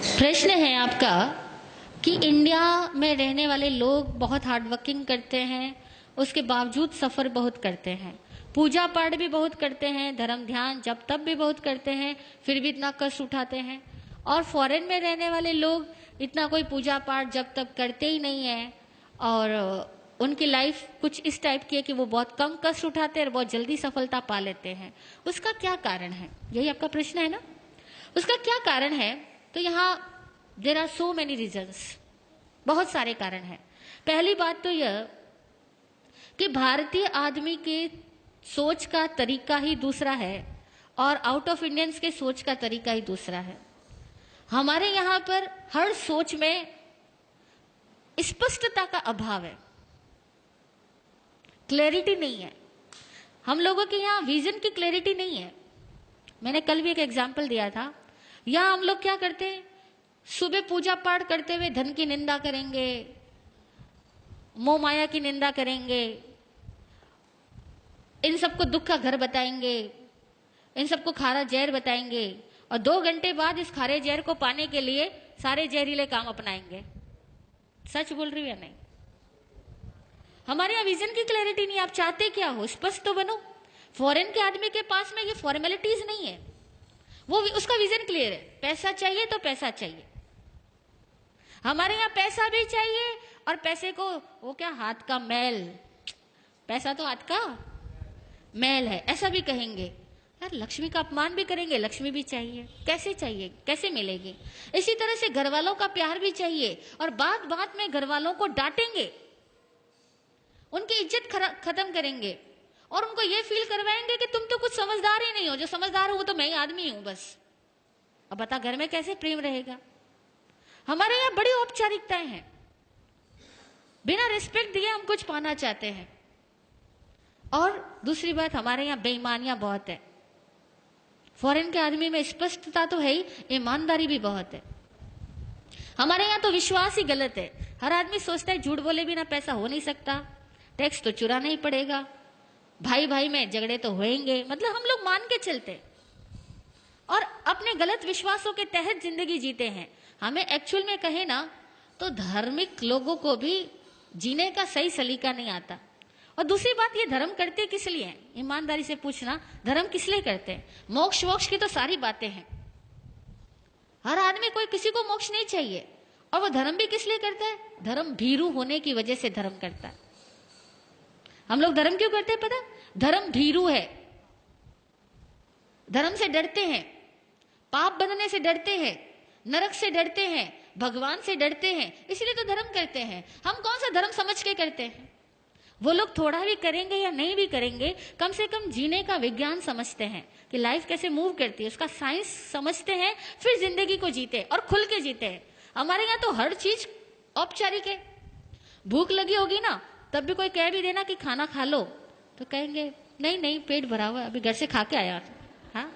प्रश्न है आपका कि इंडिया में रहने वाले लोग बहुत हार्ड वर्किंग करते हैं, उसके बावजूद सफ़र बहुत करते हैं, पूजा पाठ भी बहुत करते हैं, धर्म ध्यान जब तब भी बहुत करते हैं, फिर भी इतना कष्ट उठाते हैं। और फॉरेन में रहने वाले लोग इतना कोई पूजा पाठ जब तब करते ही नहीं है और उनकी लाइफ कुछ इस टाइप की है कि वो बहुत कम कष्ट उठाते हैं और बहुत जल्दी सफलता पा लेते हैं। उसका क्या कारण है? यही आपका प्रश्न है ना। उसका क्या कारण है? तो यहाँ there are so many reasons, बहुत सारे कारण हैं। पहली बात तो यह कि भारतीय आदमी के सोच का तरीका ही दूसरा है और आउट ऑफ इंडियंस के सोच का तरीका ही दूसरा है। हमारे यहाँ पर हर सोच में स्पष्टता का अभाव है, क्लैरिटी नहीं है। हम लोगों के यहाँ विजन की क्लैरिटी नहीं है। मैंने कल भी एक एग्जाम्पल दिया था। यहाँ हम लोग क्या करते हैं, सुबह पूजा पाठ करते हुए धन की निंदा करेंगे, मोह माया की निंदा करेंगे, इन सबको दुख का घर बताएंगे, इन सबको खारा जहर बताएंगे और 2 घंटे बाद इस खारे जहर को पाने के लिए सारे जहरीले काम अपनाएंगे। सच बोल रही हूं या नहीं? हमारे यहाँ विजन की क्लैरिटी नहीं। आप चाहते क्या हो, स्पष्ट तो बनो। फॉरेन के आदमी के पास में ये फॉर्मेलिटीज नहीं है, वो उसका विजन क्लियर है। पैसा चाहिए तो पैसा चाहिए। हमारे यहाँ पैसा भी चाहिए और पैसे को वो क्या, हाथ का मैल, पैसा तो हाथ का मैल है, ऐसा भी कहेंगे। यार लक्ष्मी का अपमान भी करेंगे, लक्ष्मी भी चाहिए। कैसे चाहिए, कैसे मिलेगी? इसी तरह से घर वालों का प्यार भी चाहिए और बात बात में घर वालों को डांटेंगे, उनकी इज्जत खत्म करेंगे और उनको ये फील करवाएंगे कि तुम तो कुछ समझदार ही नहीं हो, जो समझदार हो वो तो मैं ही आदमी हूं बस। अब बता घर में कैसे प्रेम रहेगा? हमारे यहाँ बड़ी औपचारिकताएं हैं, बिना रिस्पेक्ट दिए हम कुछ पाना चाहते हैं। और दूसरी बात, हमारे यहाँ बेईमानियां बहुत है। फॉरेन के आदमी में स्पष्टता तो है ही, ईमानदारी भी बहुत है। हमारे यहाँ तो विश्वास ही गलत है। हर आदमी सोचता है झूठ बोले बिना पैसा हो नहीं सकता, टैक्स तो चुराना ही पड़ेगा, भाई भाई में झगड़े तो होंगे, मतलब हम लोग मान के चलते और अपने गलत विश्वासों के तहत जिंदगी जीते हैं। हमें एक्चुअल में कहे ना तो धार्मिक लोगों को भी जीने का सही सलीका नहीं आता। और दूसरी बात, ये धर्म करते किस लिए हैं? ईमानदारी से पूछना, धर्म किस लिए करते हैं? मोक्ष वोक्ष की तो सारी बातें हैं। हर आदमी, कोई किसी को मोक्ष नहीं चाहिए। और वो धर्म भी किस लिए करता है? धर्म भीरू होने की वजह से धर्म करता है। हम लोग धर्म क्यों करते हैं पता? धर्म भीरू है, धर्म से डरते हैं, पाप बनने से डरते हैं, नरक से डरते हैं, भगवान से डरते हैं, इसलिए तो धर्म करते हैं। हम कौन सा धर्म समझ के करते हैं? वो लोग थोड़ा भी करेंगे या नहीं भी करेंगे, कम से कम जीने का विज्ञान समझते हैं कि लाइफ कैसे मूव करती है, उसका साइंस समझते हैं, फिर जिंदगी को जीते और खुल के जीते हैं। हमारे यहाँ तो हर चीज औपचारिक है। भूख लगी होगी ना, तब भी कोई कह भी देना कि खाना खा लो तो कहेंगे नहीं नहीं पेट भरा हुआ है, अभी घर से खा के आया। हाँ,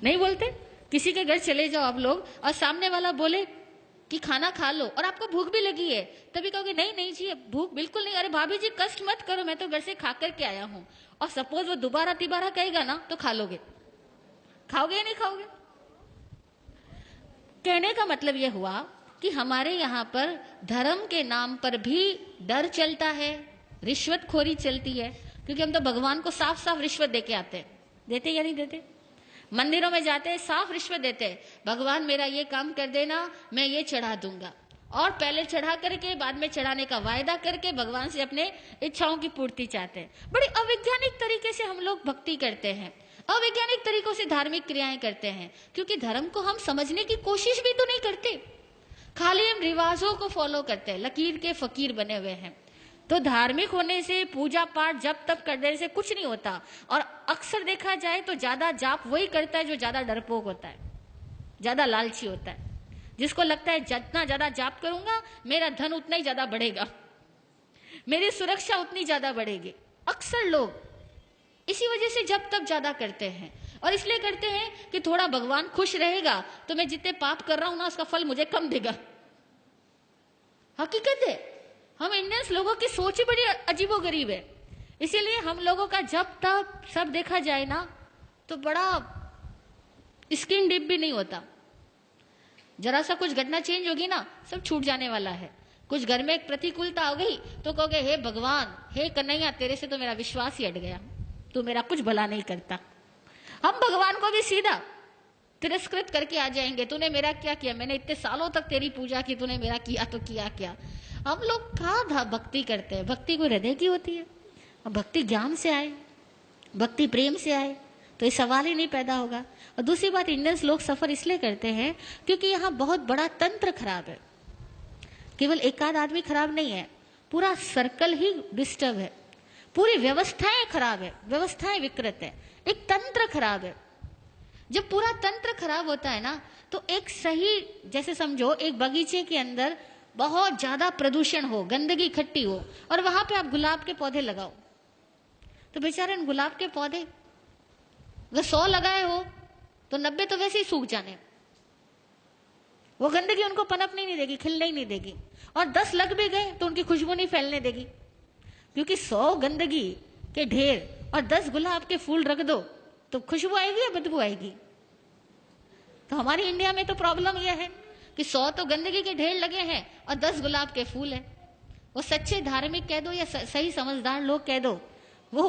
नहीं बोलते? किसी के घर चले जाओ आप लोग और सामने वाला बोले कि खाना खा लो और आपको भूख भी लगी है, तभी कहोगे नहीं नहीं जी भूख बिल्कुल नहीं, अरे भाभी जी कष्ट मत करो, मैं तो घर से खा करके आया हूं। और सपोज वो दोबारा तिबारा कहेगा ना तो खा लोगे। खाओगे या नहीं खाओगे? कहने का मतलब यह हुआ कि हमारे यहाँ पर धर्म के नाम पर भी डर चलता है, रिश्वतखोरी चलती है, क्योंकि हम तो भगवान को साफ साफ रिश्वत देके आते हैं। देते या नहीं देते? मंदिरों में जाते हैं, साफ रिश्वत देते हैं, भगवान मेरा ये काम कर देना, मैं ये चढ़ा दूंगा। और पहले चढ़ा करके बाद में चढ़ाने का वायदा करके भगवान से अपने इच्छाओं की पूर्ति चाहते हैं। बड़ी अवैज्ञानिक तरीके से हम लोग भक्ति करते हैं, अवैज्ञानिक तरीकों से धार्मिक क्रियाएं करते हैं, क्योंकि धर्म को हम समझने की कोशिश भी तो नहीं करते, खाली हम रिवाजों को फॉलो करते हैं, लकीर के फकीर बने हुए हैं। तो धार्मिक होने से, पूजा पाठ जब तब कर देने से कुछ नहीं होता। और अक्सर देखा जाए तो ज्यादा जाप वही करता है जो ज्यादा डरपोक होता है, ज्यादा लालची होता है, जिसको लगता है जितना ज्यादा जाप करूंगा मेरा धन उतना ही ज्यादा बढ़ेगा, मेरी सुरक्षा उतनी ज्यादा बढ़ेगी। अक्सर लोग इसी वजह से जब तब ज्यादा करते हैं और इसलिए करते हैं कि थोड़ा भगवान खुश रहेगा तो मैं जितने पाप कर रहा हूं ना उसका फल मुझे कम देगा। हकीकत है, हम इंडियंस लोगों की सोच ही बड़ी अजीबोगरीब है। इसीलिए हम लोगों का जब तक सब देखा जाए ना तो बड़ा स्किन डीप भी नहीं होता। जरा सा कुछ घटना चेंज होगी ना, सब छूट जाने वाला है। कुछ घर में एक प्रतिकूलता हो गई तो कहोगे हे भगवान, हे कन्हैया, तेरे से तो मेरा विश्वास ही हट गया, तू मेरा कुछ भला नहीं करता। हम भगवान को भी सीधा तिरस्कृत करके आ जाएंगे, तूने मेरा क्या किया, मैंने इतने सालों तक तेरी पूजा की, तूने मेरा किया तो किया क्या। हम लोग कहाँ भक्ति करते हैं? भक्ति कोई हृदय की होती है? भक्ति ज्ञान से आए, भक्ति प्रेम से आए तो ये सवाल ही नहीं पैदा होगा। और दूसरी बात, इंडियंस लोग सफर इसलिए करते हैं क्योंकि यहाँ बहुत बड़ा तंत्र खराब है। केवल एक आध आदमी खराब नहीं है, पूरा सर्कल ही डिस्टर्ब है, पूरी व्यवस्थाएं खराब है, व्यवस्थाएं विकृत है, एक तंत्र खराब है। जब पूरा तंत्र खराब होता है ना, तो एक सही, जैसे समझो एक बगीचे के अंदर बहुत ज्यादा प्रदूषण हो, गंदगी इकट्ठी हो, और वहां पे आप गुलाब के पौधे लगाओ, तो बेचारे गुलाब के पौधे अगर 100 लगाए हो तो 90 तो वैसे ही सूख जाने, वो गंदगी उनको पनपने नहीं देगी, खिलने ही नहीं देगी। और 10 लग भी गए तो उनकी खुशबू नहीं फैलने देगी, क्योंकि 100 गंदगी के ढेर और 10 गुलाब के फूल रख दो तो खुशबू आएगी या बदबू आएगी। तो हमारी इंडिया में तो प्रॉब्लम यह है कि 100 तो गंदगी के ढेर लगे हैं और 10 गुलाब के फूल हैं। वो सच्चे धार्मिक कह दो या सही समझदार लोग कह दो, वो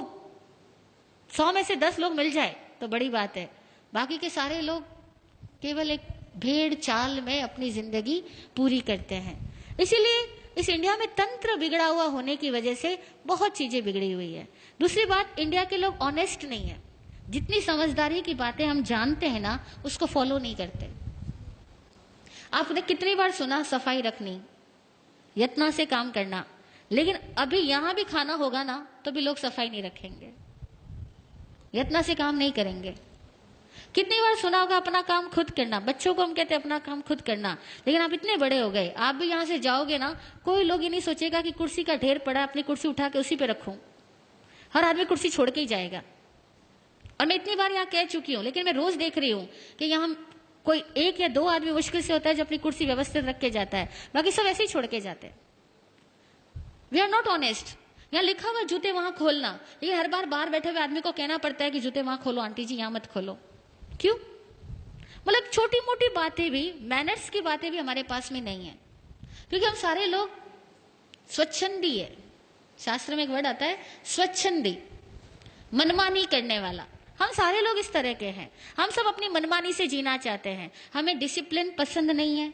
100 में से 10 लोग मिल जाए तो बड़ी बात है, बाकी के सारे लोग केवल एक भेड़ चाल में अपनी जिंदगी पूरी करते हैं। इसीलिए इस इंडिया में तंत्र बिगड़ा हुआ होने की वजह से बहुत चीजें बिगड़ी हुई है। दूसरी बात, इंडिया के लोग ऑनेस्ट नहीं है, जितनी समझदारी की बातें हम जानते हैं ना, उसको फॉलो नहीं करते। आपने कितनी बार सुना सफाई रखनी, यत्न से काम करना, लेकिन अभी यहां भी खाना होगा ना तो भी लोग सफाई नहीं रखेंगे, यत्न से काम नहीं करेंगे। कितनी बार सुना होगा अपना काम खुद करना, बच्चों को हम कहते हैं अपना काम खुद करना, लेकिन आप इतने बड़े हो गए, आप भी यहां से जाओगे ना, कोई लोग ये नहीं सोचेगा कि कुर्सी का ढेर पड़ा है, अपनी कुर्सी उठा के उसी पे रखूं। हर आदमी कुर्सी छोड़ के ही जाएगा। और मैं इतनी बार यहाँ कह चुकी हूं, लेकिन मैं रोज देख रही हूं कि यहाँ कोई 1 या 2 आदमी मुश्किल से होता है जो अपनी कुर्सी व्यवस्थित रख के जाता है, बाकी सब ऐसे ही छोड़ के जाते हैं। We are not honest. यहाँ लिखा हुआ जूते वहां खोलना, लेकिन हर बार बाहर बैठे हुए आदमी को कहना पड़ता है कि जूते वहां खोलो, आंटी जी यहाँ मत खोलो। क्यों? मतलब छोटी मोटी बातें भी, मैनर्स की बातें भी हमारे पास में नहीं है, क्योंकि हम सारे लोग स्वच्छंदी है। शास्त्र में एक वर्ड आता है स्वच्छंदी, मनमानी करने वाला। हम सारे लोग इस तरह के हैं, हम सब अपनी मनमानी से जीना चाहते हैं, हमें डिसिप्लिन पसंद नहीं है।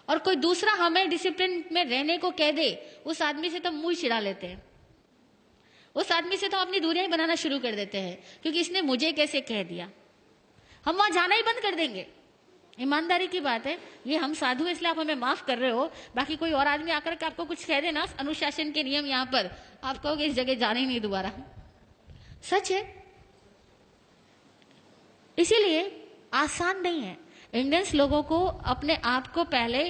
और कोई दूसरा हमें डिसिप्लिन में रहने को कह दे, उस आदमी से तो मुंह चिढ़ा लेते हैं, उस आदमी से तो अपनी दूरियां बनाना शुरू कर देते हैं, क्योंकि इसने मुझे कैसे कह दिया। हम वहां जाना ही बंद कर देंगे। ईमानदारी की बात है, ये हम साधु इसलिए आप हमें माफ कर रहे हो, बाकी कोई और आदमी आकर के आपको कुछ कह देना, अनुशासन के नियम यहाँ पर, आप कहोगे इस जगह जाना ही नहीं दोबारा। सच है। इसीलिए आसान नहीं है। इंडियंस लोगों को अपने आप को पहले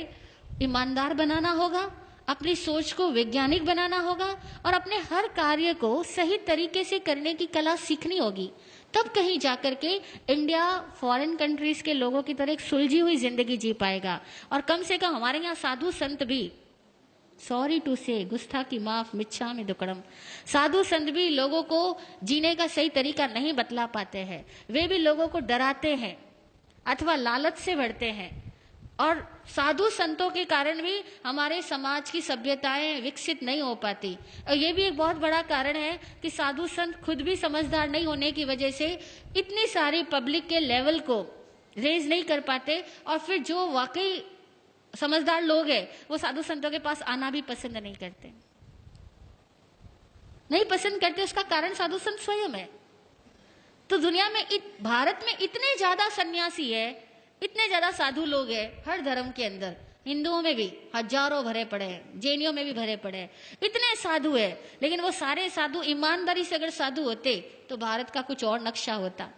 ईमानदार बनाना होगा, अपनी सोच को वैज्ञानिक बनाना होगा, और अपने हर कार्य को सही तरीके से करने की कला सीखनी होगी। तब कहीं जाकर के इंडिया फॉरेन कंट्रीज के लोगों की तरह एक सुलझी हुई जिंदगी जी पाएगा। और कम से कम हमारे यहाँ साधु संत भी, सॉरी टू से, गुस्ताखी माफ, मिच्छामि दुक्कडम, साधु संत भी लोगों को जीने का सही तरीका नहीं बतला पाते हैं। वे भी लोगों को डराते हैं अथवा लालच से भरते हैं, और साधु संतों के कारण भी हमारे समाज की सभ्यताएं विकसित नहीं हो पाती। और ये भी एक बहुत बड़ा कारण है कि साधु संत खुद भी समझदार नहीं होने की वजह से इतनी सारी पब्लिक के लेवल को रेज नहीं कर पाते, और फिर जो वाकई समझदार लोग हैं वो साधु संतों के पास आना भी पसंद नहीं करते, नहीं पसंद करते। उसका कारण साधु संत स्वयं है। तो दुनिया में भारत में इतने ज्यादा सन्यासी है, इतने ज्यादा साधु लोग हैं, हर धर्म के अंदर, हिंदुओं में भी हजारों भरे पड़े हैं, जैनियों में भी भरे पड़े हैं, इतने साधु है। लेकिन वो सारे साधु ईमानदारी से अगर साधु होते तो भारत का कुछ और नक्शा होता।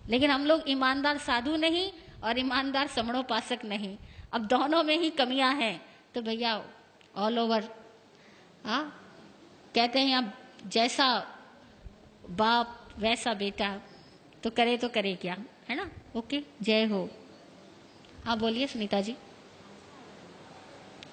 लेकिन हम लोग ईमानदार साधु नहीं और ईमानदार समणोपासक नहीं, अब दोनों में ही कमियां हैं। तो भैया ऑल ओवर कहते हैं अब जैसा बाप वैसा बेटा, तो करे क्या, है ना। ओके, जय हो। हाँ बोलिए सुनीता जी।